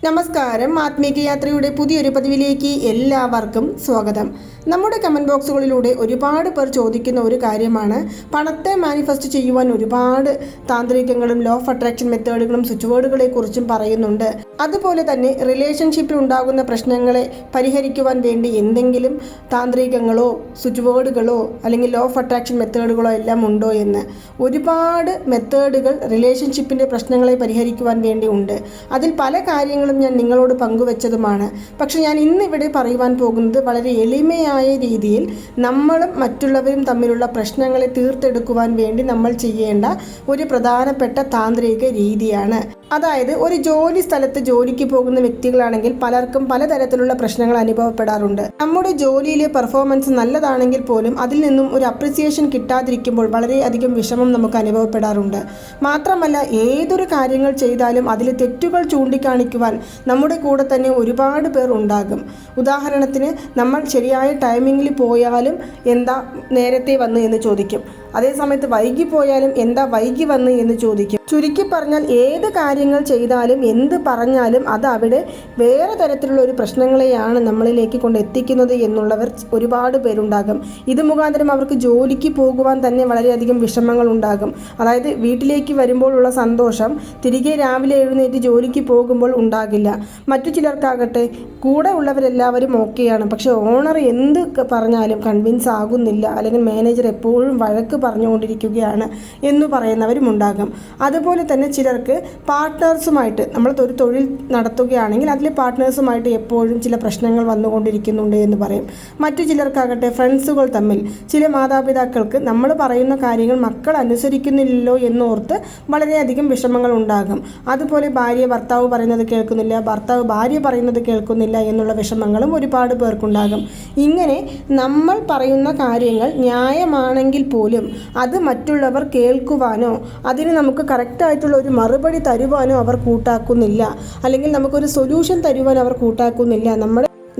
നമസ്കാരം. ആത്മീക യാത്രയുടെ പുതിയൊരു പതിവിലേക്ക് എല്ലാവർക്കും സ്വാഗതം. നമ്മുടെ കമൻറ്റ് ബോക്സുകളിലൂടെ ഒരുപാട് പേർ ചോദിക്കുന്ന ഒരു കാര്യമാണ്, പണത്തെ മാനിഫെസ്റ്റ് ചെയ്യുവാൻ ഒരുപാട് താന്ത്രികങ്ങളും ലോ ഓഫ് അട്രാക്ഷൻ മെത്തേഡുകളും സ്വിച്ച് വേർഡുകളെ കുറിച്ചും പറയുന്നുണ്ട്. അതുപോലെ തന്നെ റിലേഷൻഷിപ്പിൽ ഉണ്ടാകുന്ന പ്രശ്നങ്ങളെ പരിഹരിക്കുവാൻ വേണ്ടി എന്തെങ്കിലും താന്ത്രികങ്ങളോ സ്വിച്ച് വേർഡുകളോ അല്ലെങ്കിൽ ലോ ഓഫ് അട്രാക്ഷൻ മെത്തേഡുകളോ എല്ലാം ഉണ്ടോ എന്ന്. ഒരുപാട് മെത്തേഡുകൾ റിലേഷൻഷിപ്പിൻ്റെ പ്രശ്നങ്ങളെ പരിഹരിക്കുവാൻ വേണ്ടി ഉണ്ട്. അതിൽ പല കാര്യങ്ങളും ഞാൻ നിങ്ങളോട് പങ്കുവച്ചതുമാണ്. പക്ഷെ ഞാൻ ഇന്നിവിടെ പറയുവാൻ പോകുന്നത് വളരെ എളിമയായ രീതിയിൽ നമ്മളും മറ്റുള്ളവരും തമ്മിലുള്ള പ്രശ്നങ്ങളെ തീർത്തെടുക്കുവാൻ വേണ്ടി നമ്മൾ ചെയ്യേണ്ട ഒരു പ്രധാനപ്പെട്ട താന്ത്രിക രീതിയാണ്. അതായത് ഒരു ജോലി സ്ഥലത്ത് ജോലിക്ക് പോകുന്ന വ്യക്തികളാണെങ്കിൽ പലർക്കും പലതരത്തിലുള്ള പ്രശ്നങ്ങൾ അനുഭവപ്പെടാറുണ്ട്. നമ്മുടെ ജോലിയിലെ പെർഫോമൻസ് നല്ലതാണെങ്കിൽ പോലും അതിൽ നിന്നും ഒരു അപ്രിസിയേഷൻ കിട്ടാതിരിക്കുമ്പോൾ വളരെയധികം വിഷമം നമുക്ക് അനുഭവപ്പെടാറുണ്ട്. മാത്രമല്ല, ഏതൊരു കാര്യങ്ങൾ ചെയ്താലും അതിലെ തെറ്റുകൾ ചൂണ്ടിക്കാണിക്കുവാൻ നമ്മുടെ കൂടെ തന്നെ ഒരുപാട് പേർ ഉണ്ടാകും. ഉദാഹരണത്തിന്, നമ്മൾ ശരിയായ ടൈമിങ്ങിൽ പോയാലും എന്താ നേരത്തെ വന്ന് എന്ന് ചോദിക്കും. അതേസമയത്ത് വൈകി പോയാലും എന്താ വൈകി വന്ന് എന്ന് ചോദിക്കും. ചുരുക്കി പറഞ്ഞാൽ ഏത് കാര്യങ്ങൾ ചെയ്താലും എന്ത് പറഞ്ഞാലും അത് അവിടെ വേറെ തരത്തിലുള്ള ഒരു പ്രശ്നങ്ങളെയാണ് നമ്മളിലേക്ക് കൊണ്ട് എത്തിക്കുന്നത് എന്നുള്ളവർ ഒരുപാട് പേരുണ്ടാകും. ഇത് മുഖാന്തരം അവർക്ക് ജോലിക്ക് പോകുവാൻ തന്നെ വളരെയധികം വിഷമങ്ങൾ ഉണ്ടാകും. അതായത് വീട്ടിലേക്ക് വരുമ്പോഴുള്ള സന്തോഷം തിരികെ രാവിലെ എഴുന്നേറ്റ് ജോലിക്ക് പോകുമ്പോൾ ഉണ്ടാകില്ല. മറ്റു ചിലർക്കാകട്ടെ കൂടെ ഉള്ളവരെല്ലാവരും ഓക്കെയാണ്, പക്ഷെ ഓണർ എന്ത് പറഞ്ഞാലും കൺവിൻസ് ആകുന്നില്ല, അല്ലെങ്കിൽ മാനേജർ എപ്പോഴും വഴക്ക് പറഞ്ഞുകൊണ്ടിരിക്കുകയാണ് എന്ന് പറയുന്നവരും ഉണ്ടാകും. അതുപോലെ തന്നെ ചിലർക്ക് പാർട്ട്നേഴ്സുമായിട്ട് നമ്മൾ ഒരു തൊഴിൽ നടത്തുകയാണെങ്കിൽ അതിലെ പാർട്ട്നേഴ്സുമായിട്ട് എപ്പോഴും ചില പ്രശ്നങ്ങൾ വന്നുകൊണ്ടിരിക്കുന്നുണ്ട് എന്ന് പറയും. മറ്റു ചിലർക്കാകട്ടെ ഫ്രണ്ട്സുകൾ തമ്മിൽ, ചില മാതാപിതാക്കൾക്ക് നമ്മൾ പറയുന്ന കാര്യങ്ങൾ മക്കൾ അനുസരിക്കുന്നില്ലല്ലോ എന്നോർത്ത് വളരെയധികം വിഷമങ്ങൾ ഉണ്ടാകും. അതുപോലെ ഭാര്യ ഭർത്താവ് പറയുന്നത് കേൾക്കുന്നില്ല, ഭർത്താവ് ഭാര്യ പറയുന്നത് കേൾക്കുന്നില്ല എന്നുള്ള വിഷമങ്ങളും ഒരുപാട് പേർക്കുണ്ടാകും. ഇങ്ങനെ നമ്മൾ പറയുന്ന കാര്യങ്ങൾ ന്യായമാണെങ്കിൽ പോലും അത് മറ്റുള്ളവർ കേൾക്കുവാനോ അതിന് നമുക്ക് കറക്റ്റായിട്ടുള്ള ഒരു മറുപടി തരുവാനോ അവർ കൂട്ടാക്കുന്നില്ല, അല്ലെങ്കിൽ നമുക്കൊരു സൊല്യൂഷൻ തരുവാൻ അവർ കൂട്ടാക്കുന്നില്ല.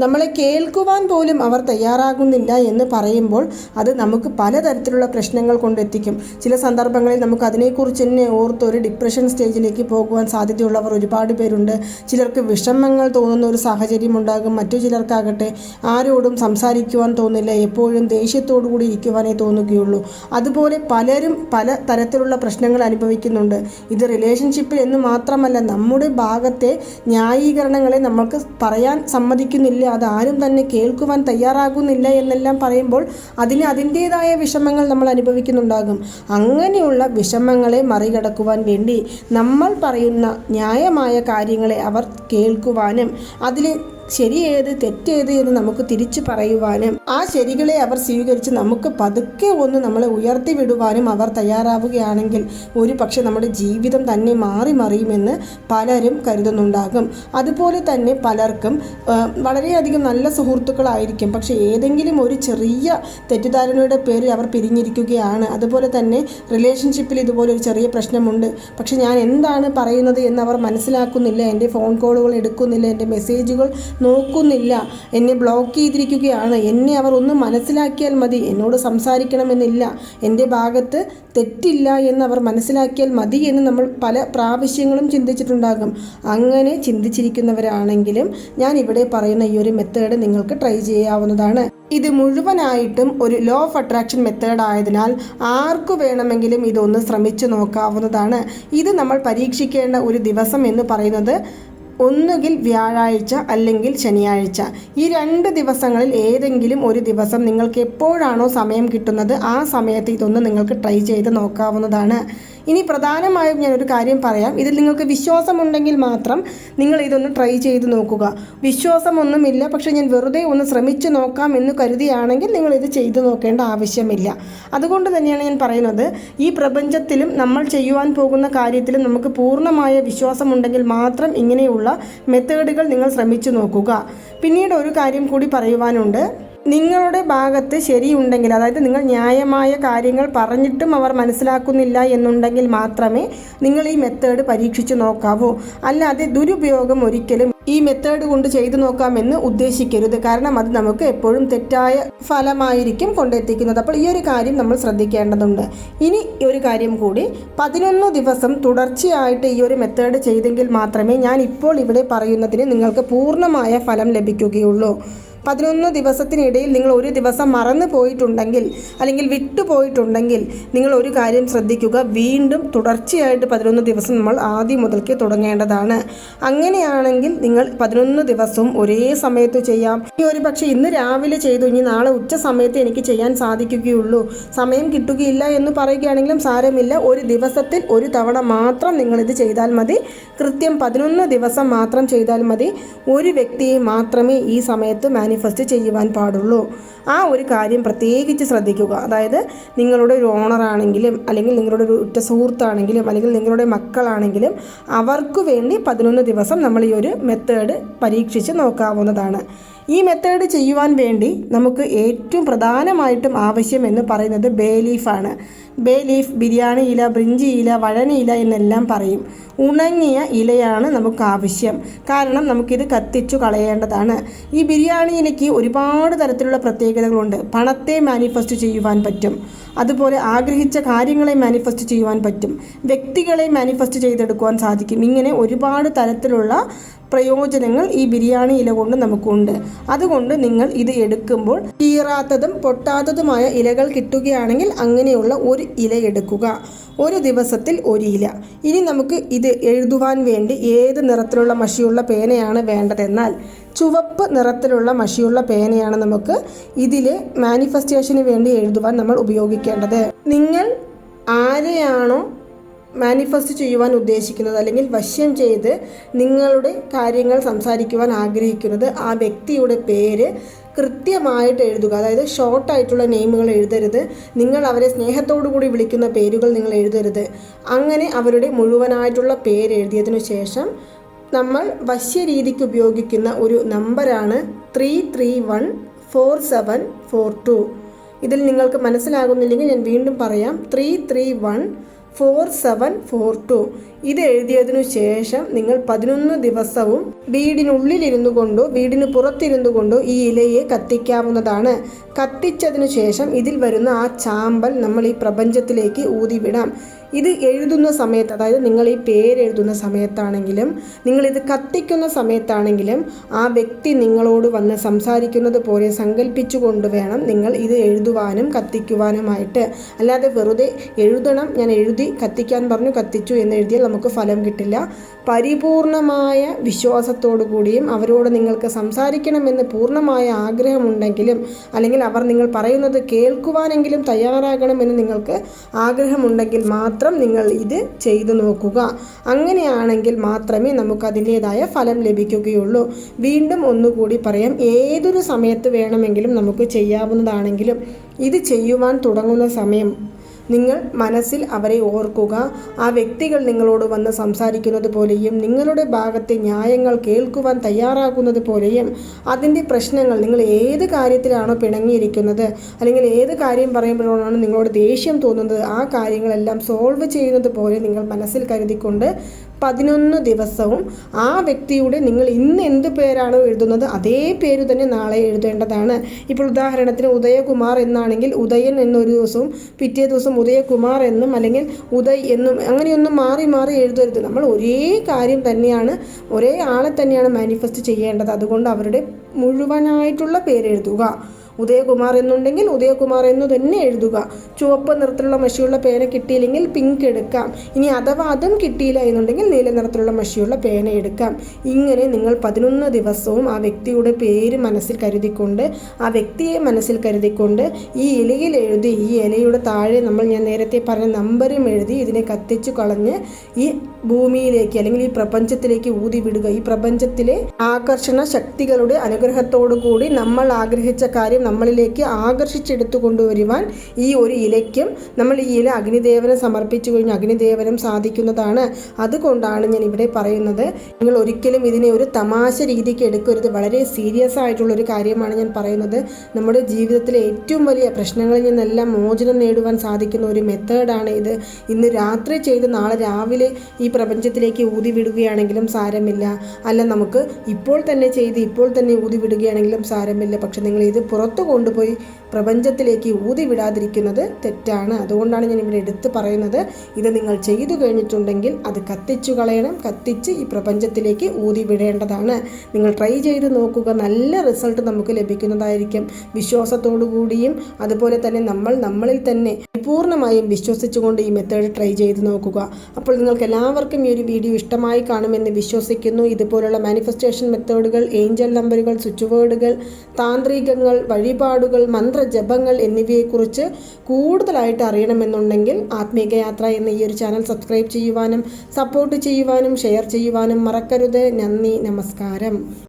നമ്മളെ കേൾക്കുവാൻ പോലും അവർ തയ്യാറാകുന്നില്ല എന്ന് പറയുമ്പോൾ അത് നമുക്ക് പലതരത്തിലുള്ള പ്രശ്നങ്ങൾ കൊണ്ടെത്തിക്കും. ചില സന്ദർഭങ്ങളിൽ നമുക്ക് അതിനെക്കുറിച്ച് തന്നെ ഓർത്തൊരു ഡിപ്രഷൻ സ്റ്റേജിലേക്ക് പോകുവാൻ സാധ്യതയുള്ളവർ ഒരുപാട് പേരുണ്ട്. ചിലർക്ക് വിഷമങ്ങൾ തോന്നുന്ന ഒരു സാഹചര്യം ഉണ്ടാകും. മറ്റു ചിലർക്കാകട്ടെ ആരോടും സംസാരിക്കുവാൻ തോന്നില്ല, എപ്പോഴും ദേഷ്യത്തോടു കൂടി ഇരിക്കുവാനേ തോന്നുകയുള്ളൂ. അതുപോലെ പലരും പല തരത്തിലുള്ള പ്രശ്നങ്ങൾ അനുഭവിക്കുന്നുണ്ട്. ഇത് റിലേഷൻഷിപ്പിൽ എന്ന് മാത്രമല്ല, നമ്മുടെ ഭാഗത്തെ ന്യായീകരണങ്ങളെ നമ്മൾക്ക് പറയാൻ സമ്മതിക്കുന്നില്ല, അതാരും തന്നെ കേൾക്കുവാൻ തയ്യാറാകുന്നില്ല എന്നെല്ലാം പറയുമ്പോൾ അതിന് അതിൻ്റേതായ വിഷമങ്ങൾ നമ്മൾ അനുഭവിക്കുന്നുണ്ടാകും. അങ്ങനെയുള്ള വിഷമങ്ങളെ മറികടക്കുവാൻ വേണ്ടി നമ്മൾ പറയുന്ന ന്യായമായ കാര്യങ്ങളെ അവർ കേൾക്കുവാനും അതിൽ ശരിയേത് തെറ്റേത് എന്ന് നമുക്ക് തിരിച്ചു പറയുവാനും ആ ശരികളെ അവർ സ്വീകരിച്ച് നമുക്ക് പതുക്കെ ഒന്ന് നമ്മളെ ഉയർത്തി വിടുവാനും അവർ തയ്യാറാവുകയാണെങ്കിൽ ഒരു പക്ഷെ നമ്മുടെ ജീവിതം തന്നെ മാറി മറിയുമെന്ന് പലരും കരുതുന്നുണ്ടാകും. അതുപോലെ തന്നെ പലർക്കും വളരെയധികം നല്ല സുഹൃത്തുക്കളായിരിക്കും, പക്ഷെ ഏതെങ്കിലും ഒരു ചെറിയ തെറ്റിദ്ധാരണയുടെ പേരിൽ അവർ പിരിഞ്ഞിരിക്കുകയാണ്. അതുപോലെ തന്നെ റിലേഷൻഷിപ്പിൽ ഇതുപോലെ ഒരു ചെറിയ പ്രശ്നമുണ്ട്, പക്ഷെ ഞാൻ എന്താണ് പറയുന്നത് എന്ന് അവർ മനസ്സിലാക്കുന്നില്ല. എൻ്റെ ഫോൺ കോളുകൾ എടുക്കുന്നില്ല, എൻ്റെ മെസ്സേജുകൾ നോക്കുന്നില്ല, എന്നെ ബ്ലോക്ക് ചെയ്തിരിക്കുകയാണ്. എന്നെ അവർ ഒന്ന് മനസ്സിലാക്കിയാൽ മതി, എന്നോട് സംസാരിക്കണമെന്നില്ല, എൻ്റെ ഭാഗത്ത് തെറ്റില്ല എന്നവർ മനസ്സിലാക്കിയാൽ മതി എന്ന് നമ്മൾ പല പ്രാവശ്യങ്ങളും ചിന്തിച്ചിട്ടുണ്ടാകും. അങ്ങനെ ചിന്തിച്ചിരിക്കുന്നവരാണെങ്കിലും ഞാൻ ഇവിടെ പറയുന്ന ഈ ഒരു മെത്തേഡ് നിങ്ങൾക്ക് ട്രൈ ചെയ്യാവുന്നതാണ്. ഇത് മുഴുവനായിട്ടും ഒരു ലോ ഓഫ് അട്രാക്ഷൻ മെത്തേഡ് ആയതിനാൽ ആർക്കു വേണമെങ്കിലും ഇതൊന്ന് ശ്രമിച്ചു നോക്കാവുന്നതാണ്. ഇത് നമ്മൾ പരീക്ഷിക്കേണ്ട ഒരു ദിവസം എന്ന് പറയുന്നത് ഒന്നുകിൽ വ്യാഴാഴ്ച അല്ലെങ്കിൽ ശനിയാഴ്ച. ഈ 2 ദിവസങ്ങളിൽ ഏതെങ്കിലും ഒരു ദിവസം നിങ്ങൾക്ക് എപ്പോഴാണോ സമയം കിട്ടുന്നത് ആ സമയത്ത് ഇതൊന്ന് നിങ്ങൾക്ക് ട്രൈ ചെയ്ത് നോക്കാവുന്നതാണ്. ഇനി പ്രധാനമായും ഞാനൊരു കാര്യം പറയാം, ഇതിൽ നിങ്ങൾക്ക് വിശ്വാസമുണ്ടെങ്കിൽ മാത്രം നിങ്ങൾ ഇതൊന്ന് ട്രൈ ചെയ്ത് നോക്കുക. വിശ്വാസമൊന്നുമില്ല, പക്ഷേ ഞാൻ വെറുതെ ഒന്ന് ശ്രമിച്ചു നോക്കാം എന്ന് കരുതിയാണെങ്കിൽ നിങ്ങളിത് ചെയ്തു നോക്കേണ്ട ആവശ്യമില്ല. അതുകൊണ്ട് തന്നെയാണ് ഞാൻ പറയുന്നത്, ഈ പ്രപഞ്ചത്തിലും നമ്മൾ ചെയ്യുവാൻ പോകുന്ന കാര്യത്തിലും നമുക്ക് പൂർണ്ണമായ വിശ്വാസമുണ്ടെങ്കിൽ മാത്രം ഇങ്ങനെയുള്ള മെത്തേഡുകൾ നിങ്ങൾ ശ്രമിച്ചു നോക്കുക. പിന്നീട് ഒരു കാര്യം കൂടി പറയുവാനുണ്ട്. നിങ്ങളുടെ ഭാഗത്ത് ശരിയുണ്ടെങ്കിൽ, അതായത് നിങ്ങൾ ന്യായമായ കാര്യങ്ങൾ പറഞ്ഞിട്ടും അവർ മനസ്സിലാക്കുന്നില്ല എന്നുണ്ടെങ്കിൽ മാത്രമേ നിങ്ങൾ ഈ മെത്തേഡ് പരീക്ഷിച്ച് നോക്കാവൂ. അല്ലാതെ ദുരുപയോഗം ഒരിക്കലും ഈ മെത്തേഡ് കൊണ്ട് ചെയ്തു നോക്കാമെന്ന് ഉദ്ദേശിക്കരുത്. കാരണം അത് നമുക്ക് എപ്പോഴും തെറ്റായ ഫലമായിരിക്കും കൊണ്ടെത്തിക്കുന്നത്. അപ്പോൾ ഈ ഒരു കാര്യം നമ്മൾ ശ്രദ്ധിക്കേണ്ടതുണ്ട്. ഇനി ഒരു കാര്യം കൂടി, 11 ദിവസം തുടർച്ചയായിട്ട് ഈ ഒരു മെത്തേഡ് ചെയ്തെങ്കിൽ മാത്രമേ ഞാൻ ഇപ്പോൾ ഇവിടെ പറയുന്നതിന് നിങ്ങൾക്ക് പൂർണ്ണമായ ഫലം ലഭിക്കുകയുള്ളൂ. 11 ദിവസത്തിനിടയിൽ നിങ്ങൾ ഒരു ദിവസം മറന്നു പോയിട്ടുണ്ടെങ്കിൽ അല്ലെങ്കിൽ വിട്ടുപോയിട്ടുണ്ടെങ്കിൽ നിങ്ങൾ ഒരു കാര്യം ശ്രദ്ധിക്കുക, വീണ്ടും തുടർച്ചയായിട്ട് 11 ദിവസം നമ്മൾ ആദ്യം മുതൽക്ക് തുടങ്ങേണ്ടതാണ്. അങ്ങനെയാണെങ്കിൽ നിങ്ങൾ 11 ദിവസവും ഒരേ സമയത്ത് ചെയ്യാം. ഒരു പക്ഷേ ഇന്ന് രാവിലെ ചെയ്തു, ഇനി നാളെ ഉച്ച സമയത്ത് എനിക്ക് ചെയ്യാൻ സാധിക്കുകയുള്ളൂ, സമയം കിട്ടുകയില്ല എന്ന് പറയുകയാണെങ്കിലും സാരമില്ല. ഒരു ദിവസത്തിൽ ഒരു തവണ മാത്രം നിങ്ങളിത് ചെയ്താൽ മതി. കൃത്യം 11 ദിവസം മാത്രം ചെയ്താൽ മതി. ഒരു വ്യക്തിയെ മാത്രമേ ഈ സമയത്ത് മാനിഫെസ്റ്റ് ചെയ്യുവാൻ പാടുള്ളൂ. ആ ഒരു കാര്യം പ്രത്യേകിച്ച് ശ്രദ്ധിക്കുക. അതായത് നിങ്ങളുടെ ഒരു ഓണറാണെങ്കിലും അല്ലെങ്കിൽ നിങ്ങളുടെ ഒരു ഉറ്റ സുഹൃത്താണെങ്കിലും അല്ലെങ്കിൽ നിങ്ങളുടെ മക്കളാണെങ്കിലും അവർക്ക് വേണ്ടി 11 ദിവസം നമ്മൾ ഈ ഒരു മെത്തേഡ് പരീക്ഷിച്ച് നോക്കാവുന്നതാണ്. ഈ മെത്തേഡ് ചെയ്യുവാൻ വേണ്ടി നമുക്ക് ഏറ്റവും പ്രധാനമായിട്ടും ആവശ്യം എന്ന് പറയുന്നത് ബേ ലീഫാണ്. ബേ ലീഫ്, ബിരിയാണി ഇല, ബ്രിഞ്ചി ഇല, വഴന ഇല എന്നെല്ലാം പറയും. ഉണങ്ങിയ ഇലയാണ് നമുക്ക് ആവശ്യം. കാരണം നമുക്കിത് കത്തിച്ചു കളയേണ്ടതാണ്. ഈ ബിരിയാണി ഇലയ്ക്ക് ഒരുപാട് തരത്തിലുള്ള പ്രത്യേകതകളുണ്ട്. പണത്തെ മാനിഫെസ്റ്റ് ചെയ്യുവാൻ പറ്റും, അതുപോലെ ആഗ്രഹിച്ച കാര്യങ്ങളെ മാനിഫെസ്റ്റ് ചെയ്യുവാൻ പറ്റും, വ്യക്തികളെ മാനിഫെസ്റ്റ് ചെയ്തെടുക്കുവാൻ സാധിക്കും. ഇങ്ങനെ ഒരുപാട് തരത്തിലുള്ള പ്രയോജനങ്ങൾ ഈ ബിരിയാണി ഇല കൊണ്ട് നമുക്കുണ്ട്. അതുകൊണ്ട് നിങ്ങൾ ഇത് എടുക്കുമ്പോൾ കീറാത്തതും പൊട്ടാത്തതുമായ ഇലകൾ കിട്ടുകയാണെങ്കിൽ അങ്ങനെയുള്ള ഒരു ഇല എടുക്കുക. ഒരു ദിവസത്തിൽ ഒരു ഇല. ഇനി നമുക്ക് ഇത് എഴുതുവാൻ വേണ്ടി ഏത് നിറത്തിലുള്ള മഷിയുള്ള പേനയാണ് വേണ്ടതെന്നാൽ ചുവപ്പ് നിറത്തിലുള്ള മഷിയുള്ള പേനയാണ് നമുക്ക് ഇതിൽ മാനിഫെസ്റ്റേഷന് വേണ്ടി എഴുതുവാൻ നമ്മൾ ഉപയോഗിക്കേണ്ടത്. നിങ്ങൾ ആരെയാണോ മാനിഫെസ്റ്റ് ചെയ്യുവാൻ ഉദ്ദേശിക്കുന്നത് അല്ലെങ്കിൽ വശ്യം ചെയ്ത് നിങ്ങളുടെ കാര്യങ്ങൾ സംസാരിക്കുവാൻ ആഗ്രഹിക്കുന്നത്, ആ വ്യക്തിയുടെ പേര് കൃത്യമായിട്ട് എഴുതുക. അതായത് ഷോർട്ടായിട്ടുള്ള നെയിമുകൾ എഴുതരുത്. നിങ്ങൾ അവരെ സ്നേഹത്തോടു കൂടി വിളിക്കുന്ന പേരുകൾ നിങ്ങൾ എഴുതരുത്. അങ്ങനെ അവരുടെ മുഴുവനായിട്ടുള്ള പേര് എഴുതിയതിനു ശേഷം നമ്മൾ വശ്യരീതിക്ക് ഉപയോഗിക്കുന്ന ഒരു നമ്പറാണ് 3314742. ഇതിൽ നിങ്ങൾക്ക് മനസ്സിലാകുന്നില്ലെങ്കിൽ ഞാൻ വീണ്ടും പറയാം. 3314742. ഇത് എഴുതിയതിനു ശേഷം നിങ്ങൾ 11 ദിവസവും വീടിനുള്ളിലിരുന്നു കൊണ്ടോ വീടിന് പുറത്തിരുന്നു കൊണ്ടോ ഈ ഇലയെ കത്തിക്കാവുന്നതാണ്. കത്തിച്ചതിനു ശേഷം ഇതിൽ വരുന്ന ആ ചാമ്പൽ നമ്മൾ ഈ പ്രപഞ്ചത്തിലേക്ക് ഊതിവിടാം. ഇത് എഴുതുന്ന സമയത്ത്, അതായത് നിങ്ങൾ ഈ പേരെഴുതുന്ന സമയത്താണെങ്കിലും നിങ്ങളിത് കത്തിക്കുന്ന സമയത്താണെങ്കിലും ആ വ്യക്തി നിങ്ങളോട് വന്ന് സംസാരിക്കുന്നത് പോലെ സങ്കല്പിച്ചു കൊണ്ട് വേണം നിങ്ങൾ ഇത് എഴുതുവാനും കത്തിക്കുവാനുമായിട്ട്. അല്ലാതെ വെറുതെ എഴുതണം, ഞാൻ എഴുതി കത്തിക്കാൻ പറഞ്ഞു കത്തിച്ചു എന്ന് എഴുതിയാൽ നമുക്ക് ഫലം കിട്ടില്ല. പരിപൂർണമായ വിശ്വാസത്തോടു കൂടിയും അവരോട് നിങ്ങൾക്ക് സംസാരിക്കണമെന്ന് പൂർണ്ണമായ ആഗ്രഹമുണ്ടെങ്കിലും അല്ലെങ്കിൽ അവർ നിങ്ങൾ പറയുന്നത് കേൾക്കുവാനെങ്കിലും തയ്യാറാകണമെന്ന് നിങ്ങൾക്ക് ആഗ്രഹമുണ്ടെങ്കിൽ മാത്രം നിങ്ങൾ ഇത് ചെയ്തു നോക്കുക. അങ്ങനെയാണെങ്കിൽ മാത്രമേ നമുക്ക് അതിൻ്റേതായ ഫലം ലഭിക്കുകയുള്ളൂ. വീണ്ടും ഒന്നുകൂടി പറയാം, ഏതൊരു സമയത്ത് വേണമെങ്കിലും നമുക്ക് ചെയ്യാവുന്നതാണെങ്കിലും ഇത് ചെയ്യുവാൻ തുടങ്ങുന്ന സമയം നിങ്ങൾ മനസ്സിൽ അവരെ ഓർക്കുക. ആ വ്യക്തികൾ നിങ്ങളോട് വന്ന് സംസാരിക്കുന്നത് പോലെയും നിങ്ങളുടെ ഭാഗത്തെ ന്യായങ്ങൾ കേൾക്കുവാൻ തയ്യാറാകുന്നത് പോലെയും അതിൻ്റെ പ്രശ്നങ്ങൾ, നിങ്ങൾ ഏത് കാര്യത്തിലാണോ പിണങ്ങിയിരിക്കുന്നത് അല്ലെങ്കിൽ ഏത് കാര്യം പറയുമ്പോഴാണ് നിങ്ങളോട് ദേഷ്യം തോന്നുന്നത്, ആ കാര്യങ്ങളെല്ലാം സോൾവ് ചെയ്യുന്നത് പോലെ നിങ്ങൾ മനസ്സിൽ കരുതിക്കൊണ്ട് 11 ദിവസവും ആ വ്യക്തിയുടെ നിങ്ങൾ ഇന്ന് എന്ത് പേരാണോ എഴുതുന്നത് അതേ പേര് തന്നെ നാളെ എഴുതേണ്ടതാണ്. ഇപ്പോൾ ഉദാഹരണത്തിന് ഉദയകുമാർ എന്നാണെങ്കിൽ ഉദയൻ എന്നൊരു ദിവസവും പിറ്റേ ദിവസം ഉദയകുമാർ എന്നും അല്ലെങ്കിൽ ഉദയ് എന്നും അങ്ങനെയൊന്നും മാറി മാറി എഴുതരുത്. നമ്മൾ ഒരേ കാര്യം തന്നെയാണ്, ഒരേ ആളെ തന്നെയാണ് മാനിഫെസ്റ്റ് ചെയ്യേണ്ടത്. അതുകൊണ്ട് അവരുടെ മുഴുവനായിട്ടുള്ള പേരെഴുതുക. ഉദയകുമാർ എന്നുണ്ടെങ്കിൽ ഉദയകുമാർ എന്ന് തന്നെ എഴുതുക. ചുവപ്പ് നിറത്തിലുള്ള മഷിയുള്ള പേന കിട്ടിയില്ലെങ്കിൽ പിങ്ക് എടുക്കാം. ഇനി അഥവാ അതും കിട്ടിയില്ല എന്നുണ്ടെങ്കിൽ നീല നിറത്തിലുള്ള മഷിയുള്ള പേന എടുക്കാം. ഇങ്ങനെ നിങ്ങൾ 11 ദിവസവും ആ വ്യക്തിയുടെ പേര് മനസ്സിൽ കരുതിക്കൊണ്ട് ആ വ്യക്തിയെ മനസ്സിൽ കരുതിക്കൊണ്ട് ഈ ഇലയിൽ എഴുതി, ഈ ഇലയുടെ താഴെ ഞാൻ നേരത്തെ പറഞ്ഞ നമ്പറും എഴുതി ഇതിനെ കത്തിച്ചു കളഞ്ഞ് ഈ ഭൂമിയിലേക്ക് അല്ലെങ്കിൽ ഈ പ്രപഞ്ചത്തിലേക്ക് ഊതി വിടുക. ഈ പ്രപഞ്ചത്തിലെ ആകർഷണ ശക്തികളുടെ അനുഗ്രഹത്തോടു കൂടി നമ്മൾ ആഗ്രഹിച്ച കാര്യം നമ്മളിലേക്ക് ആകർഷിച്ചെടുത്തു കൊണ്ടുവരുവാൻ ഈ ഒരു ഇലയ്ക്കും നമ്മൾ ഈ ഇല അഗ്നിദേവനെ സമർപ്പിച്ചു കഴിഞ്ഞാൽ അഗ്നിദേവനും സാധിക്കുന്നതാണ്. അതുകൊണ്ടാണ് ഞാൻ ഇവിടെ പറയുന്നത്, നിങ്ങൾ ഒരിക്കലും ഇതിനെ ഒരു തമാശ രീതിക്ക് എടുക്കരുത്. വളരെ സീരിയസ് ആയിട്ടുള്ളൊരു കാര്യമാണ് ഞാൻ പറയുന്നത്. നമ്മുടെ ജീവിതത്തിലെ ഏറ്റവും വലിയ പ്രശ്നങ്ങളിൽ നിന്നെല്ലാം മോചനം നേടുവാൻ സാധിക്കുന്ന ഒരു മെത്തേഡാണ് ഇത്. ഇന്ന് രാത്രി ചെയ്ത് നാളെ രാവിലെ ഈ പ്രപഞ്ചത്തിലേക്ക് ഊതി വിടുകയാണെങ്കിലും സാരമില്ല, അല്ല നമുക്ക് ഇപ്പോൾ തന്നെ ചെയ്ത് ഇപ്പോൾ തന്നെ ഊതി വിടുകയാണെങ്കിലും സാരമില്ല. പക്ഷെ നിങ്ങൾ ഇത് പുറത്തു കൊണ്ടുപോയി പ്രപഞ്ചത്തിലേക്ക് ഊതി വിടാതിരിക്കുന്നത് തെറ്റാണ്. അതുകൊണ്ടാണ് ഞാൻ ഇവിടെ എടുത്ത് പറയുന്നത്, ഇത് നിങ്ങൾ ചെയ്തു കഴിഞ്ഞിട്ടുണ്ടെങ്കിൽ അത് കത്തിച്ചു കളയണം. കത്തിച്ച് ഈ പ്രപഞ്ചത്തിലേക്ക് ഊതി വിടേണ്ടതാണ്. നിങ്ങൾ ട്രൈ ചെയ്ത് നോക്കുക, നല്ല റിസൾട്ട് നമുക്ക് ലഭിക്കുന്നതായിരിക്കും. വിശ്വാസത്തോടു കൂടിയും അതുപോലെ തന്നെ നമ്മളിൽ തന്നെ പൂർണ്ണമായും വിശ്വസിച്ചുകൊണ്ട് ഈ മെത്തേഡ് ട്രൈ ചെയ്ത് നോക്കുക. അപ്പോൾ നിങ്ങൾക്ക് എല്ലാവർക്കും ഈ ഒരു വീഡിയോ ഇഷ്ടമായി കാണുമെന്ന് വിശ്വസിക്കുന്നു. ഇതുപോലുള്ള മാനിഫെസ്റ്റേഷൻ മെത്തേഡുകൾ, ഏഞ്ചൽ നമ്പറുകൾ, സ്വിച്ച് വേർഡുകൾ, താന്ത്രികങ്ങൾ, വഴിപാടുകൾ, മന്ത്രജപങ്ങൾ എന്നിവയെക്കുറിച്ച് കൂടുതലായിട്ട് അറിയണമെന്നുണ്ടെങ്കിൽ ആത്മീക യാത്ര എന്ന ഈ ഒരു ചാനൽ സബ്സ്ക്രൈബ് ചെയ്യുവാനും സപ്പോർട്ട് ചെയ്യുവാനും ഷെയർ ചെയ്യുവാനും മറക്കരുത്. നന്ദി, നമസ്കാരം.